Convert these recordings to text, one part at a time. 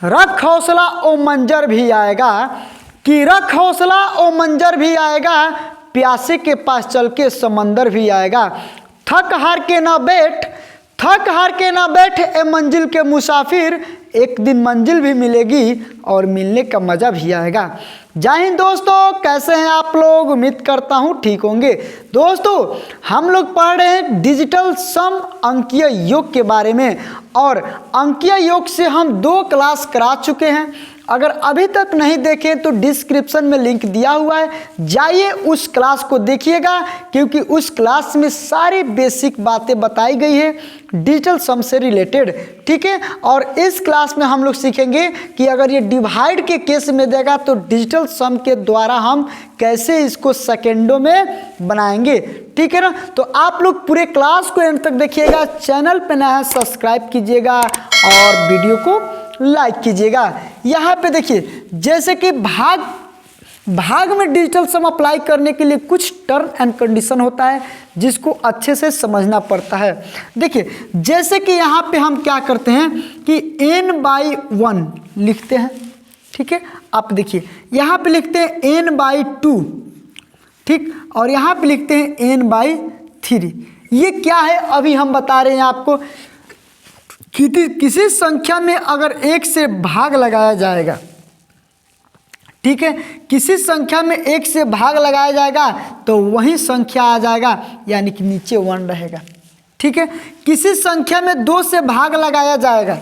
रख हौसला ओ मंजर भी आएगा, कि रख हौसला ओ मंजर भी आएगा, प्यासे के पास चल के समंदर भी आएगा। थक हार के ना बैठ, थक हार के ना बैठ ए मंजिल के मुसाफिर, एक दिन मंजिल भी मिलेगी और मिलने का मज़ा भी आएगा। जय हिंद दोस्तों, कैसे हैं आप लोग? उम्मीद करता हूं ठीक होंगे। दोस्तों हम लोग पढ़ रहे हैं डिजिटल सम अंकीय योग के बारे में, और अंकीय योग से हम 2 क्लास करा चुके हैं। अगर अभी तक नहीं देखें तो डिस्क्रिप्शन में लिंक दिया हुआ है, जाइए उस क्लास को देखिएगा, क्योंकि उस क्लास में सारी बेसिक बातें बताई गई है डिजिटल सम से रिलेटेड, ठीक है। और इस क्लास में हम लोग सीखेंगे कि अगर ये डिवाइड के केस में देगा तो डिजिटल सम के द्वारा हम कैसे इसको सेकेंडों में बनाएंगे, ठीक है ना। तो आप लोग पूरे क्लास को एंड तक देखिएगा। चैनल पे नया है सब्सक्राइब कीजिएगा और वीडियो को लाइक कीजिएगा। यहाँ पे देखिए, जैसे कि भाग में डिजिटल सम अप्लाई करने के लिए कुछ टर्म एंड कंडीशन होता है जिसको अच्छे से समझना पड़ता है। देखिए, जैसे कि यहाँ पे हम क्या करते हैं कि n/1 लिखते हैं, ठीक है। आप देखिए यहाँ पे लिखते हैं n/2, ठीक, और यहाँ पे लिखते हैं n/3। ये क्या है अभी हम बता रहे हैं आपको। किसी संख्या में अगर 1 से भाग लगाया जाएगा, ठीक है, किसी संख्या में 1 से भाग लगाया जाएगा तो वही संख्या आ जाएगा, यानी कि नीचे 1 रहेगा, ठीक है। किसी संख्या में 2 से भाग लगाया जाएगा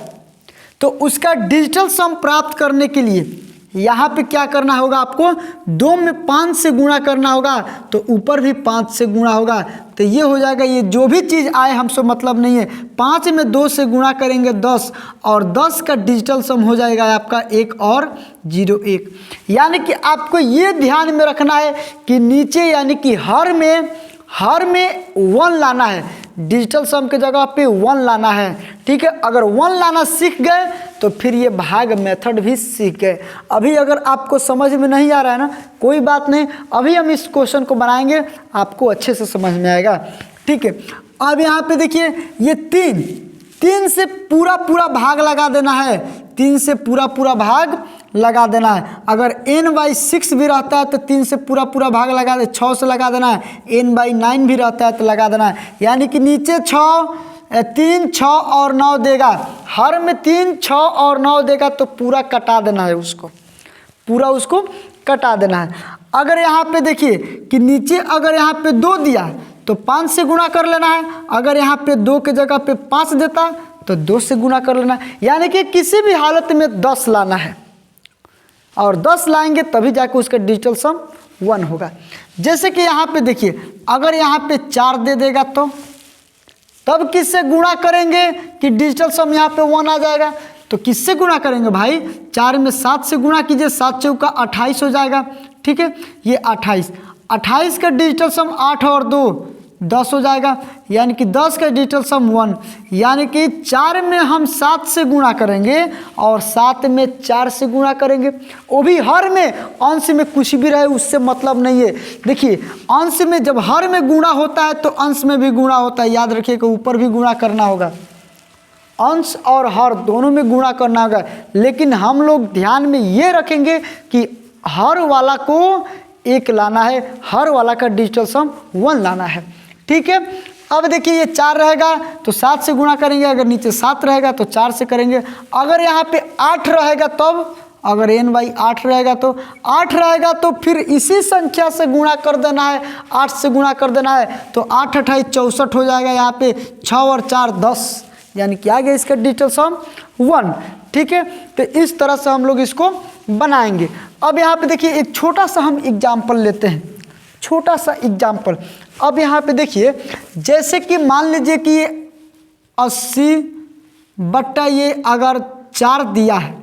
तो उसका डिजिटल सम प्राप्त करने के लिए यहाँ पे क्या करना होगा आपको, 2 में 5 से गुणा करना होगा, तो ऊपर भी 5 से गुणा होगा, तो ये हो जाएगा। ये जो भी चीज़ आए हमसे मतलब नहीं है। 5 में 2 से गुणा करेंगे 10, और 10 का डिजिटल सम हो जाएगा आपका 1 और 0 1। यानी कि आपको ये ध्यान में रखना है कि नीचे यानी कि हर में 1 लाना है, डिजिटल सम के जगह पे 1 लाना है, ठीक है। अगर 1 लाना सीख गए तो फिर ये भाग मेथड भी सीख गए। अभी अगर आपको समझ में नहीं आ रहा है ना, कोई बात नहीं, अभी हम इस क्वेश्चन को बनाएंगे, आपको अच्छे से समझ में आएगा, ठीक है। अब यहाँ पे देखिए, ये 3 से पूरा भाग लगा देना है, 3 से पूरा भाग लगा देना है। अगर n/6 भी रहता है तो 3 से पूरा भाग लगा दे, 6 से लगा देना है। n/9 भी रहता है तो लगा देना है, यानी कि नीचे 3 6 और 9 देगा, हर में 3 6 और 9 देगा तो पूरा कटा देना है, उसको कटा देना है। अगर यहाँ पे देखिए कि नीचे अगर यहाँ पे 2 दिया तो 5 से गुणा कर लेना है, अगर यहाँ पे 2 के जगह पे 5 देता तो 2 से गुणा कर लेना है, यानी कि किसी भी हालत में 10 लाना है, और 10 लाएंगे तभी जाके उसका डिजिटल सम 1 होगा। जैसे कि यहाँ पे देखिए, अगर यहाँ पे 4 दे देगा तो तब किससे गुणा करेंगे कि डिजिटल सम यहाँ पे 1 आ जाएगा। तो किससे गुणा करेंगे भाई, 4 में 7 से गुणा कीजिए, 7 चौका 28 हो जाएगा, ठीक है। ये 28 का डिजिटल सम 8 और 2 10 हो जाएगा, यानी कि 10 का डिजिटल सम 1, यानी कि 4 में हम 7 से गुणा करेंगे और 7 में 4 से गुणा करेंगे, वो भी हर में। अंश में कुछ भी रहे उससे मतलब नहीं है। देखिए, अंश में जब हर में गुणा होता है तो अंश में भी गुणा होता है, याद रखिए कि ऊपर भी गुणा करना होगा, अंश और हर दोनों में गुणा करना होगा। लेकिन हम लोग ध्यान में ये रखेंगे कि हर वाला को 1 लाना है, हर वाला का डिजिटल सम 1 लाना है, ठीक है। अब देखिए, ये 4 रहेगा तो 7 से गुणा करेंगे, अगर नीचे 7 रहेगा तो 4 से करेंगे। अगर यहाँ पे 8 रहेगा तब, अगर n/8 रहेगा तो 8 रहेगा तो फिर इसी संख्या से गुणा कर देना है, 8 से गुणा कर देना है, तो 8 28 64 हो जाएगा। यहाँ पे 6 और 4 10, यानी कि आ गया इसका डिजिटल सम 1, ठीक है। तो इस तरह से हम लोग इसको बनाएंगे। अब यहाँ पे देखिए, एक छोटा सा हम एग्जाम्पल लेते हैं, छोटा सा एग्जाम्पल। अब यहाँ पे देखिए, जैसे कि मान लीजिए कि ये 80 ये अगर 4 दिया है,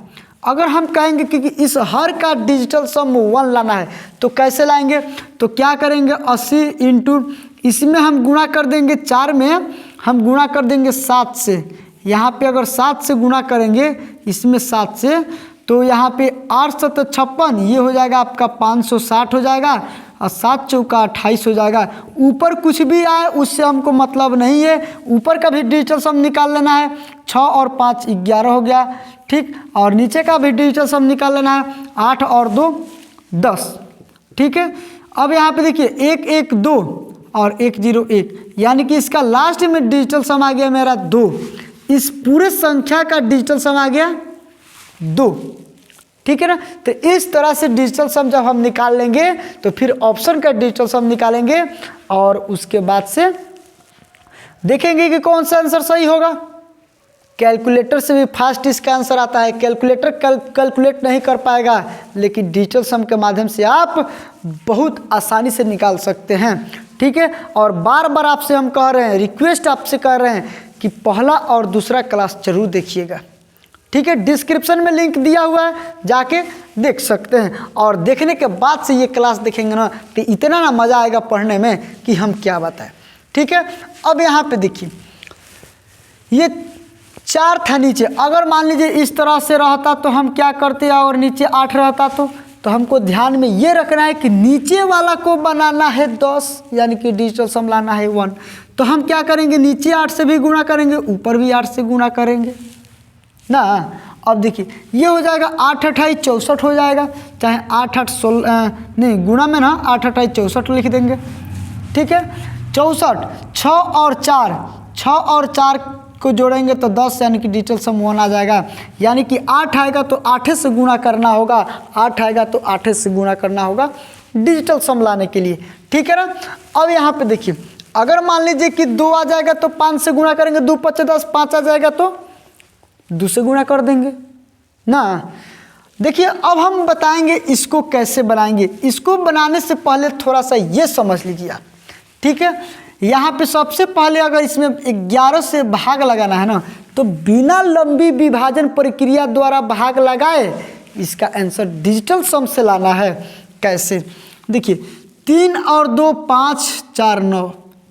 अगर हम कहेंगे कि इस हर का डिजिटल सम 1 लाना है तो कैसे लाएंगे, तो क्या करेंगे, 80 इंटू इसमें हम गुणा कर देंगे, 4 में हम गुणा कर देंगे 7 से। यहाँ पे अगर 7 से गुणा करेंगे इसमें 7 से, तो यहाँ पे 8 7 56, ये हो जाएगा आपका 560 हो जाएगा, और 7 चौका 28 हो जाएगा। ऊपर कुछ भी आए उससे हमको मतलब नहीं है, ऊपर का भी डिजिटल सम निकाल लेना है। 6 और 5 11 हो गया, ठीक, और नीचे का भी डिजिटल सम निकाल लेना है। 8 और 2 10, ठीक है। अब यहाँ पे देखिए 1 1 2 और 1 0 1, यानी कि इसका लास्ट में डिजिटल सम आ गया मेरा 2। इस पूरे संख्या का डिजिटल सम आ गया 2, ठीक है ना। तो इस तरह से डिजिटल सम जब हम निकाल लेंगे तो फिर ऑप्शन का डिजिटल सम निकालेंगे और उसके बाद से देखेंगे कि कौन सा आंसर सही होगा। कैलकुलेटर से भी फास्ट इसका आंसर आता है। कैलकुलेटर कैलकुलेट नहीं कर पाएगा, लेकिन डिजिटल सम के माध्यम से आप बहुत आसानी से निकाल सकते हैं, ठीक है। और बार बार आपसे हम कह रहे हैं, रिक्वेस्ट आपसे कर रहे हैं कि पहला और दूसरा क्लास जरूर देखिएगा, ठीक है। डिस्क्रिप्शन में लिंक दिया हुआ है, जाके देख सकते हैं। और देखने के बाद से ये क्लास देखेंगे ना तो इतना ना मज़ा आएगा पढ़ने में कि हम क्या बताएं, ठीक है। अब यहाँ पे देखिए ये 4 था नीचे, अगर मान लीजिए इस तरह से रहता तो हम क्या करते और नीचे 8 रहता तो हमको ध्यान में ये रखना है कि नीचे वाला को बनाना है 10, यानी कि डिजिटल सम लाना है 1। तो हम क्या करेंगे, नीचे 8 से भी गुणा करेंगे, ऊपर भी 8 से गुणा करेंगे ना। अब देखिए ये हो जाएगा 8 28 64 हो जाएगा, चाहे 8 8 16 नहीं गुणा में ना 8 28 64 लिख देंगे, ठीक है। 64 6 और 4 को जोड़ेंगे तो 10, यानी कि डिजिटल सम 1 आ जाएगा। यानी कि 8 आएगा तो 8 से गुणा करना होगा, 8 आएगा तो 8 से गुणा करना होगा डिजिटल सम लाने के लिए, ठीक है ना। अब यहाँ पे देखिए अगर मान लीजिए कि 2 आ जाएगा तो 5 से गुणा करेंगे, 2 5 10, 5 आ जाएगा तो 2 से गुणा कर देंगे ना। देखिए अब हम बताएंगे इसको कैसे बनाएंगे। इसको बनाने से पहले थोड़ा सा ये समझ लीजिए आप, ठीक है। यहाँ पे सबसे पहले अगर इसमें 11 से भाग लगाना है ना, तो बिना लंबी विभाजन प्रक्रिया द्वारा भाग लगाए इसका आंसर डिजिटल सम से लाना है। कैसे, देखिए 3 और 2 5 4 9,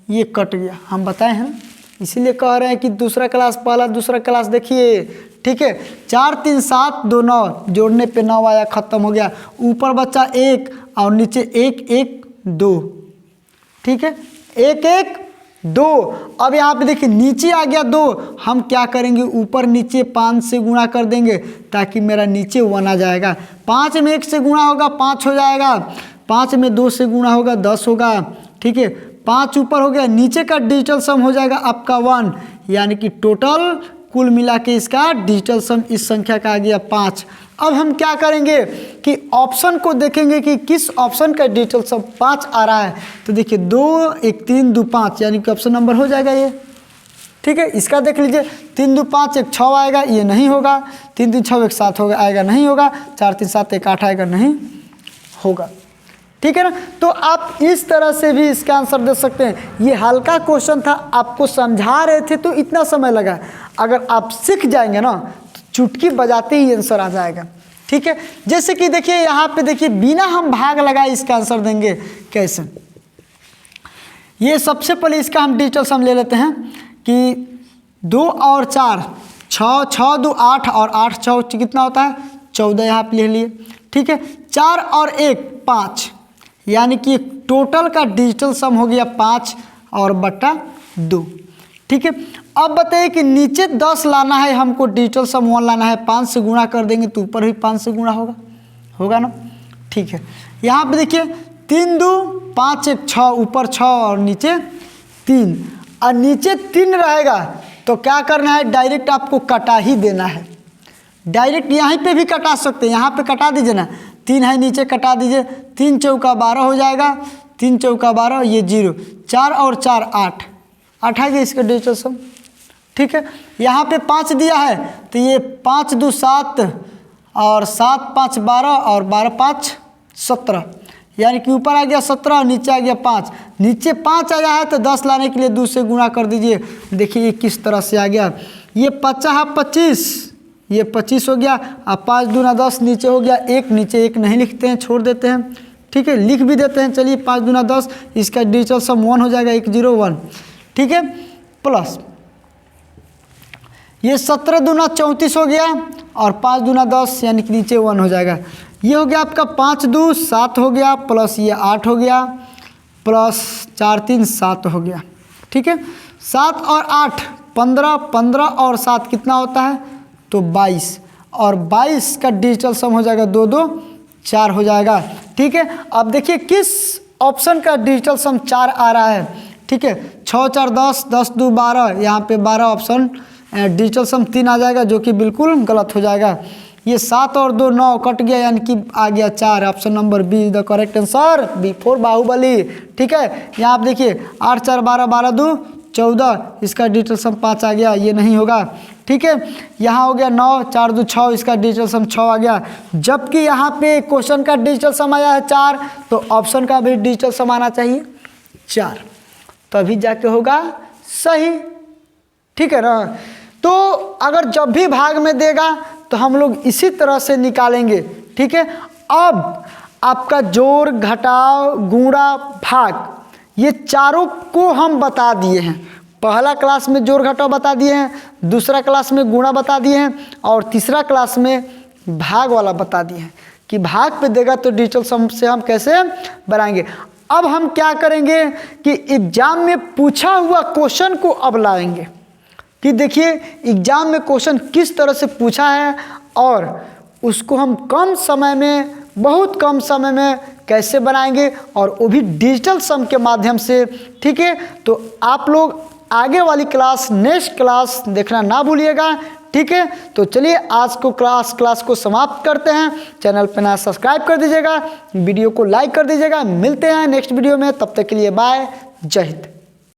ये कट गया, हम बताए हैं ना, इसीलिए कह रहे हैं कि दूसरा क्लास पहला दूसरा क्लास देखिए, ठीक है। 4 3 7 2 9, जोड़ने पे 9 आया, खत्म हो गया। ऊपर बचा 1 और नीचे 1 1 2, ठीक है, 1 1 2। अब यहाँ पे देखिए नीचे आ गया 2, हम क्या करेंगे ऊपर नीचे 5 से गुणा कर देंगे ताकि मेरा नीचे 1 आ जाएगा। 5 में 1 से गुणा होगा 5 हो जाएगा, 5 में 2 से गुणा होगा 10 होगा, ठीक है। 5 ऊपर हो गया, नीचे का डिजिटल सम हो जाएगा आपका 1, यानी कि टोटल कुल मिला के इसका डिजिटल सम इस संख्या का आ गया 5। अब हम क्या करेंगे कि ऑप्शन को देखेंगे कि किस ऑप्शन का डिजिटल सम 5 आ रहा है। तो देखिए 2 1 3 2 5, यानी कि ऑप्शन नंबर हो जाएगा ये, ठीक है। इसका देख लीजिए 3 2 5 1 6 आएगा, ये नहीं होगा। 3 3 6 1 7 होगा, आएगा नहीं होगा। 4 3 7 1 8 आएगा, नहीं होगा, ठीक है ना। तो आप इस तरह से भी इसका आंसर दे सकते हैं। ये हल्का क्वेश्चन था, आपको समझा रहे थे तो इतना समय लगा। अगर आप सीख जाएंगे ना तो चुटकी बजाते ही आंसर आ जाएगा, ठीक है। जैसे कि देखिए यहाँ पे देखिए बिना हम भाग लगाए इसका आंसर देंगे कैसे। ये सबसे पहले इसका हम डिजिटल सम ले लेते हैं कि 2 और 4 6 6 2 8 और 8 6 कितना होता है 14, यहाँ पे ले लिए, ठीक है। 4 और 1 5, यानी कि टोटल का डिजिटल सम हो गया 5 और बटा 2, ठीक है। अब बताइए कि नीचे 10 लाना है हमको, डिजिटल सम 1 लाना है, 5 से गुणा कर देंगे तो ऊपर भी 5 से गुणा होगा ना, ठीक है। यहाँ पे देखिए 3 2 5 1 6, ऊपर 6 और नीचे 3, और नीचे 3 रहेगा तो क्या करना है, डायरेक्ट आपको कटा ही देना है। डायरेक्ट यहीं पे भी कटा सकते हैं, यहाँ पे कटा दीजिए ना, 3 है नीचे कटा दीजिए, 3 चौका 12 हो जाएगा, 3 चौका 12, ये 0, 4 और 4 8 आ गया इसका डिजिटल सम, ठीक है। यहाँ पे 5 दिया है तो ये 5 2 7 और 7 5 12 और 12 5 17, यानी कि ऊपर आ गया 17 और नीचे आ गया 5। नीचे 5 आया है तो 10 लाने के लिए 2 से गुणा कर दीजिए। देखिए ये किस तरह से आ गया, ये 50 25, ये 25 हो गया, अब 5 दूना 10, नीचे हो गया 1, नीचे 1 नहीं लिखते हैं, छोड़ देते हैं, ठीक है। लिख भी देते हैं, चलिए 5 दूना 10, इसका डिजिटल सम 1 हो जाएगा, 1 0 1, ठीक है। प्लस ये 17 दूना 34 हो गया और 5 दूना 10, यानी कि नीचे 1 हो जाएगा। ये हो गया आपका 5 2 7 हो गया, प्लस ये 8 हो गया, प्लस 4 3 7 हो गया, ठीक है। 7 और 8 15, 15 और 7 कितना होता है तो 22, और 22 का डिजिटल सम हो जाएगा 2 2 4 हो जाएगा। ठीक है, अब देखिए किस ऑप्शन का डिजिटल सम 4 आ रहा है। ठीक है, 6 4 10, 10 2 12, यहाँ पे 12 ऑप्शन डिजिटल सम 3 आ जाएगा जो कि बिल्कुल गलत हो जाएगा। ये 7 और 2 9 कट गया यानी कि आ गया 4। Option number B is the correct answer, B for Baahubali. ठीक है, यहाँ आप देखिए 8 4 12, 12 2 14, इसका डिजिटल सम 5 आ गया, ये नहीं होगा। ठीक है, यहाँ हो गया 9 4 2 6, इसका डिजिटल सम 6 आ गया। जबकि यहाँ पे क्वेश्चन का डिजिटल सम आया है 4, तो ऑप्शन का भी डिजिटल सम आना चाहिए 4, तभी जाके होगा सही। ठीक है ना, तो अगर जब भी भाग में देगा तो हम लोग इसी तरह से निकालेंगे। ठीक है, अब आपका जोड़ घटाव गुणा भाग ये चारों को हम बता दिए हैं। पहला क्लास में जोड़ घटाव बता दिए हैं, दूसरा क्लास में गुणा बता दिए हैं, और तीसरा क्लास में भाग वाला बता दिए हैं कि भाग पे देगा तो डिजिटल सम से हम कैसे बनाएंगे। अब हम क्या करेंगे कि एग्जाम में पूछा हुआ क्वेश्चन को अब लाएंगे कि देखिए एग्जाम में क्वेश्चन किस तरह से पूछा है और उसको हम कम समय में, बहुत कम समय में कैसे बनाएंगे, और वो भी डिजिटल सम के माध्यम से। ठीक है, तो आप लोग आगे वाली क्लास, नेक्स्ट क्लास देखना ना भूलिएगा। ठीक है, तो चलिए आज को क्लास को समाप्त करते हैं। चैनल पे ना सब्सक्राइब कर दीजिएगा, वीडियो को लाइक कर दीजिएगा। मिलते हैं नेक्स्ट वीडियो में, तब तक के लिए बाय, जय हिंद।